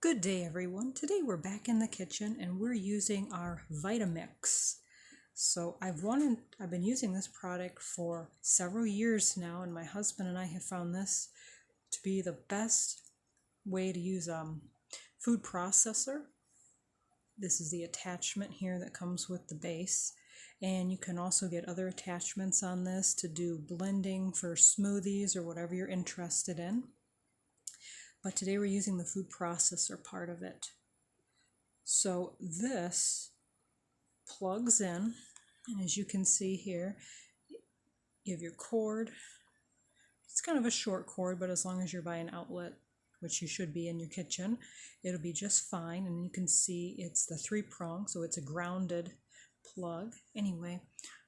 Good day, everyone. Today we're back in the kitchen and we're using our Vitamix. So I've been using this product for several years now, and my husband and I have found this to be the best way to use food processor. This is the attachment here that comes with the base, and you can also get other attachments on this to do blending for smoothies or whatever you're interested in. But today we're using the food processor part of it. So this plugs in, and as you can see here, you have your cord. It's kind of a short cord, but as long as you're by an outlet, which you should be in your kitchen, it'll be just fine. And you can see it's the 3-prong, so it's a grounded plug. Anyway,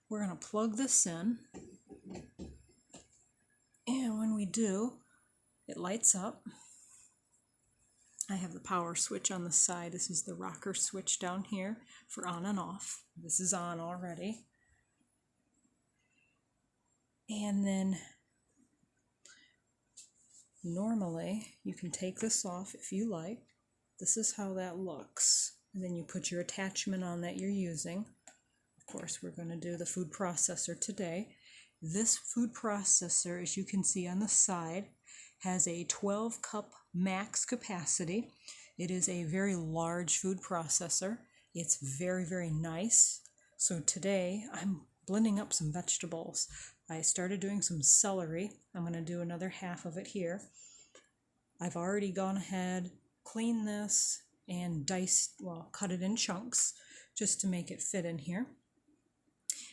we're going to plug this in, and when we do, it lights up. I have the power switch on the side. This is the rocker switch down here for on and off. This is on already. And then normally you can take this off if you like. This is how that looks. And then you put your attachment on that you're using. Of course, we're going to do the food processor today. This food processor, as you can see on the side, has a 12-cup max capacity. It is a very large food processor. It's very, very nice. So today I'm blending up some vegetables. I started doing some celery. I'm going to do another half of it here. I've already gone ahead, cleaned this, and cut it in chunks just to make it fit in here.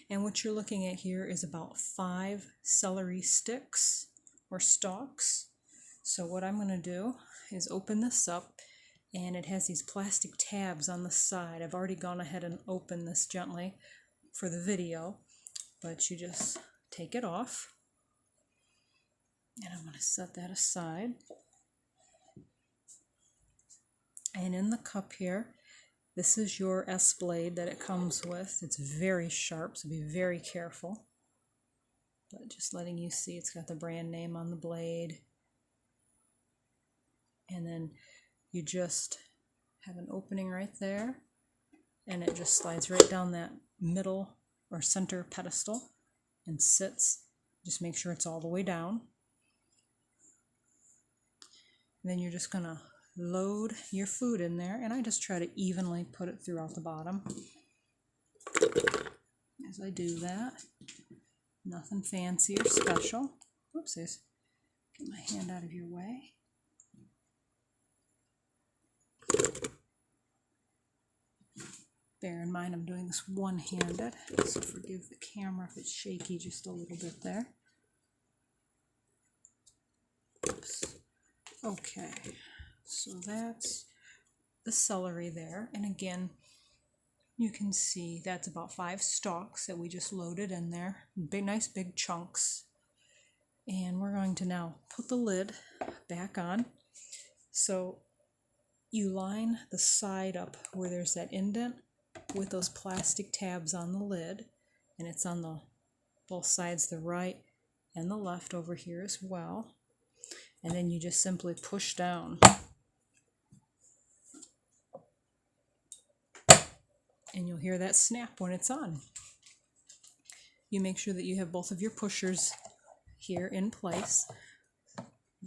And what you're looking at here is about 5 celery sticks or stalks. So what I'm going to do is open this up, and it has these plastic tabs on the side. I've already gone ahead and opened this gently for the video, but you just take it off. And I'm going to set that aside. And in the cup here, this is your S-blade that it comes with. It's very sharp, so be very careful. But just letting you see, it's got the brand name on the blade. And then you just have an opening right there, and it just slides right down that middle or center pedestal and sits. Just make sure it's all the way down. And then you're just going to load your food in there, and I just try to evenly put it throughout the bottom. As I do that, nothing fancy or special. Whoopsies. Get my hand out of your way. Bear in mind I'm doing this one-handed, so forgive the camera if it's shaky just a little bit there. Oops. Okay, so that's the celery there, and again you can see that's about 5 stalks that we just loaded in there, nice big chunks. And we're going to now put the lid back on. So you line the side up where there's that indent with those plastic tabs on the lid, and it's on both sides, the right and the left over here as well. And then you just simply push down, and you'll hear that snap when it's on. You make sure that you have both of your pushers here in place,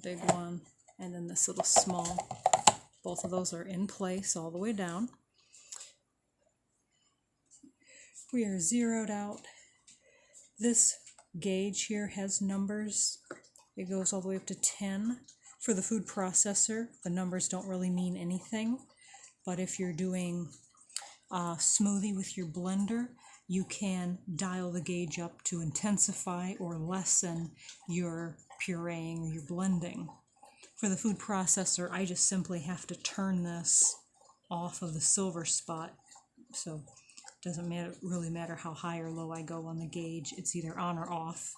big one and then this little small. Both of those are in place all the way down. We are zeroed out. This gauge here has numbers. It goes all the way up to 10. For the food processor, the numbers don't really mean anything. But if you're doing a smoothie with your blender, you can dial the gauge up to intensify or lessen your pureeing or your blending. For the food processor, I just simply have to turn this off of the silver spot. So it doesn't really matter how high or low I go on the gauge. It's either on or off.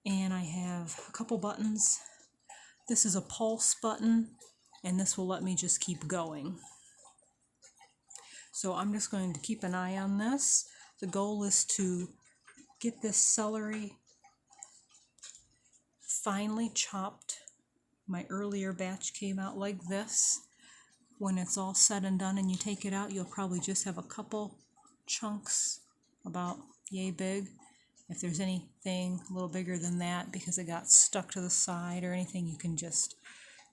And I have a couple buttons. This is a pulse button, and this will let me just keep going. So I'm just going to keep an eye on this. The goal is to get this celery finely chopped. My earlier batch came out like this. when it's all said and done and you take it out, you'll probably just have a couple chunks about yay big. If there's anything a little bigger than that because it got stuck to the side or anything, you can just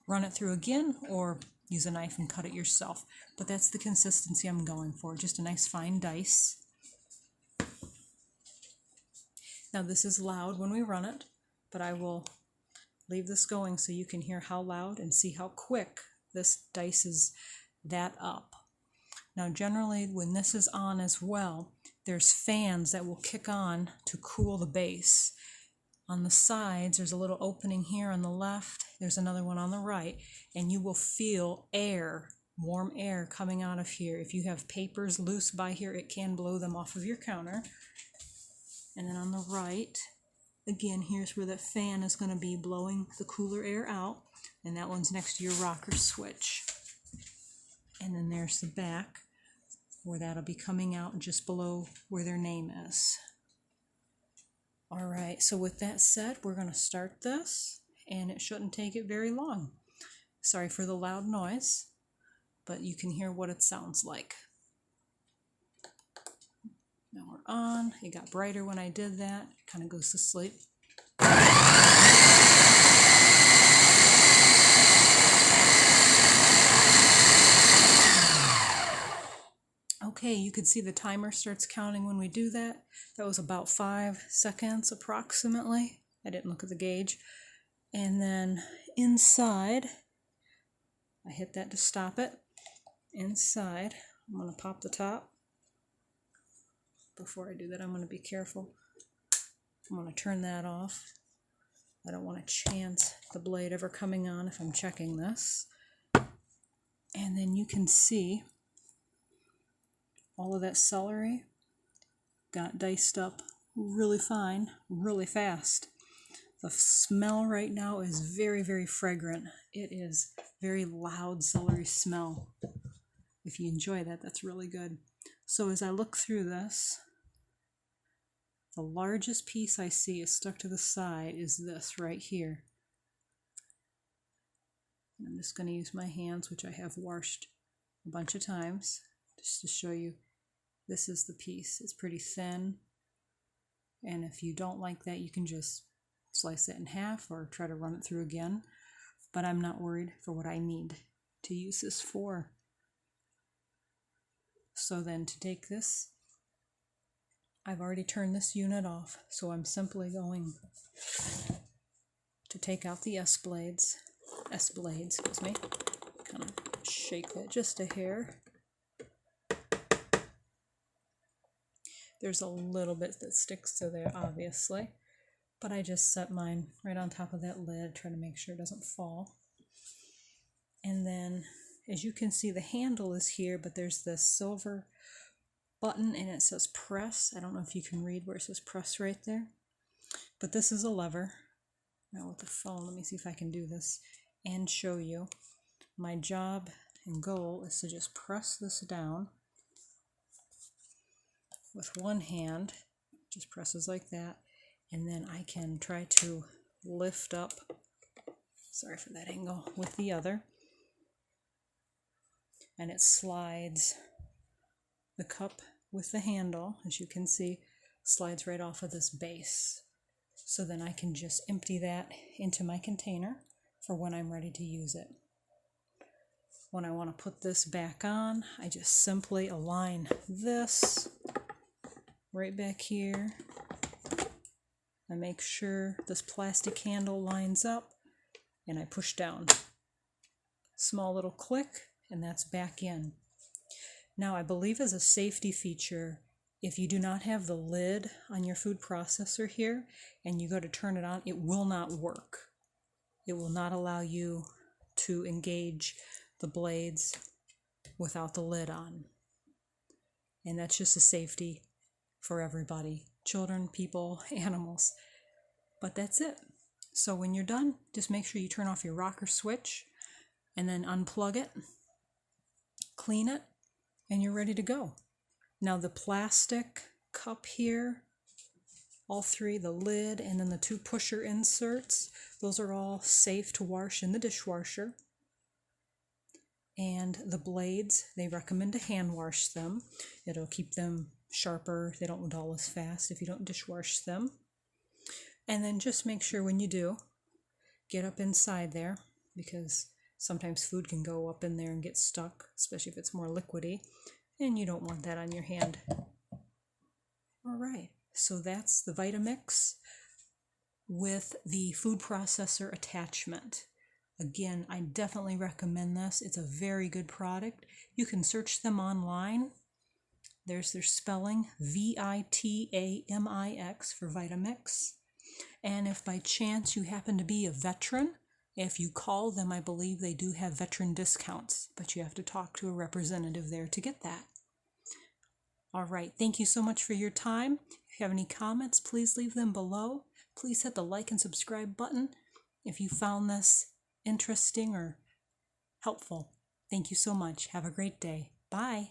run it through again or use a knife and cut it yourself. But that's the consistency I'm going for, just a nice fine dice. Now this is loud when we run it, but I will leave this going so you can hear how loud and see how quick this dices that up. Now generally when this is on as well, there's fans that will kick on to cool the base. On the sides, there's a little opening here on the left, there's another one on the right, and you will feel air, warm air coming out of here. If you have papers loose by here, it can blow them off of your counter. And then on the right, again, here's where the fan is going to be blowing the cooler air out, and that one's next to your rocker switch. And then there's the back, where that'll be coming out just below where their name is. Alright, so with that said, we're going to start this, and it shouldn't take it very long. Sorry for the loud noise, but you can hear what it sounds like. Now we're on. It got brighter when I did that. It kind of goes to sleep. Okay, you can see the timer starts counting when we do that. That was about 5 seconds approximately. I didn't look at the gauge. And then inside, I hit that to stop it. Inside, I'm going to pop the top. Before I do that, I'm going to be careful. I'm going to turn that off. I don't want to chance the blade ever coming on if I'm checking this. And then you can see all of that celery got diced up really fine, really fast. The smell right now is very, very fragrant. It is very loud celery smell. If you enjoy that, that's really good. So as I look through this, the largest piece I see is stuck to the side is this right here. And I'm just going to use my hands, which I have washed a bunch of times, just to show you. This is the piece. It's pretty thin, and if you don't like that, you can just slice it in half or try to run it through again, but I'm not worried for what I need to use this for. So then to take this, I've already turned this unit off, so I'm simply going to take out the S-blades, excuse me, kind of shake that just a hair. There's a little bit that sticks to there, obviously, but I just set mine right on top of that lid, try to make sure it doesn't fall. And then, as you can see, the handle is here, but there's this silver button, and it says press. I don't know if you can read where it says press right there, but this is a lever. Now with the phone, let me see if I can do this and show you. My job and goal is to just press this down with one hand, just presses like that, and then I can try to lift up, sorry for that angle, with the other, and it slides the cup with the handle, as you can see, slides right off of this base. So then I can just empty that into my container for when I'm ready to use it. When I want to put this back on, I just simply align this right back here. I make sure this plastic handle lines up, and I push down. Small little click, and that's back in. Now, I believe as a safety feature, if you do not have the lid on your food processor here, and you go to turn it on, it will not work. It will not allow you to engage the blades without the lid on. And that's just a safety for everybody, children, people, animals. But that's it. So when you're done, just make sure you turn off your rocker switch and then unplug it, clean it, and you're ready to go. Now the plastic cup here, all three, the lid and then the two pusher inserts, those are all safe to wash in the dishwasher. And the blades, they recommend to hand wash them. It'll keep them sharper. They don't dull as fast if you don't dishwash them. And then just make sure when you do, get up inside there, because sometimes food can go up in there and get stuck, especially if it's more liquidy, and you don't want that on your hand. All right, so that's the Vitamix with the food processor attachment. Again, I definitely recommend this. It's a very good product. You can search them online. There's their spelling, Vitamix for Vitamix. And if by chance you happen to be a veteran, if you call them, I believe they do have veteran discounts, but you have to talk to a representative there to get that. All right, thank you so much for your time. If you have any comments, please leave them below. Please hit the like and subscribe button if you found this interesting or helpful. Thank you so much. Have a great day. Bye.